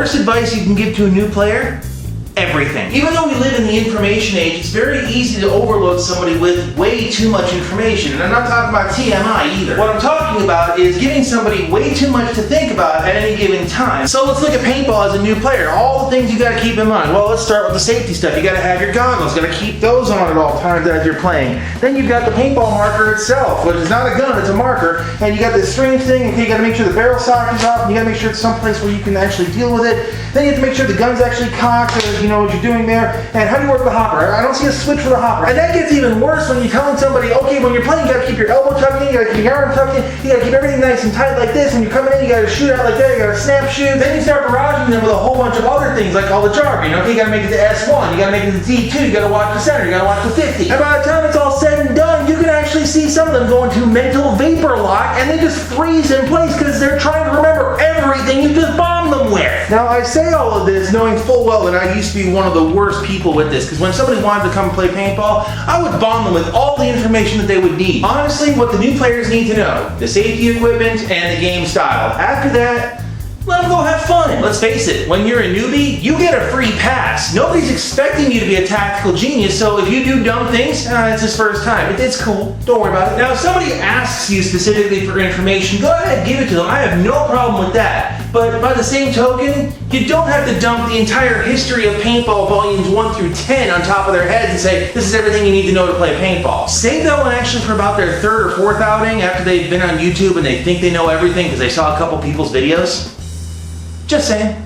worst advice you can give to a new player? Everything. Even though we live in the information age, it's very easy to overload somebody with way too much information. And I'm not talking about TMI either. What I'm talking about is giving somebody way too much to think about at any given time. So let's look at paintball as a new player. All the things you gotta keep in mind. Well, let's start with the safety stuff. You gotta have your goggles. You gotta keep those on at all times as you're playing. Then you've got the paintball marker itself, which is not a gun, it's a marker. And you got this strange thing, okay, you gotta make sure the barrel socket is off, and you gotta make sure it's someplace where you can actually deal with it. Then you have to make sure the gun's actually cocked, so you know what you're doing there. And how do you work the hopper? I don't see a switch for the hopper. And that gets even worse when you're telling somebody, okay, when you're playing, you gotta keep your elbow tucked in, you gotta keep your arm tucked in, you gotta keep everything nice and tight like this. When you're coming in, you gotta shoot out like that, you gotta snap shoot. Then you start barraging them with a whole bunch of other things, like all the jargon. Okay, you gotta make it to S1, you gotta make it to D2, you gotta watch the center, you gotta watch the 50. And by the time it's all said and done, you can actually see some of them go into mental vapor lock, and they just freeze in place because they're trying to remember everything you just bombed them with. Now, I say all of this knowing full well that I used to be one of the worst people with this, because when somebody wanted to come and play paintball, I would bomb them with all the information that they would need. Honestly, what the new players need to know, the safety equipment and the game style. After that, let them go have fun. Let's face it, when you're a newbie, you get a free pass. Nobody's expecting you to be a tactical genius, so if you do dumb things, it's his first time. It's cool, don't worry about it. Now, if somebody asks you specifically for information, go ahead, give it to them. I have no problem with that. But by the same token, you don't have to dump the entire history of paintball volumes 1 through 10 on top of their heads and say, this is everything you need to know to play paintball. Save that one actually for about their 3rd or 4th outing after they've been on YouTube and they think they know everything because they saw a couple people's videos. Just saying.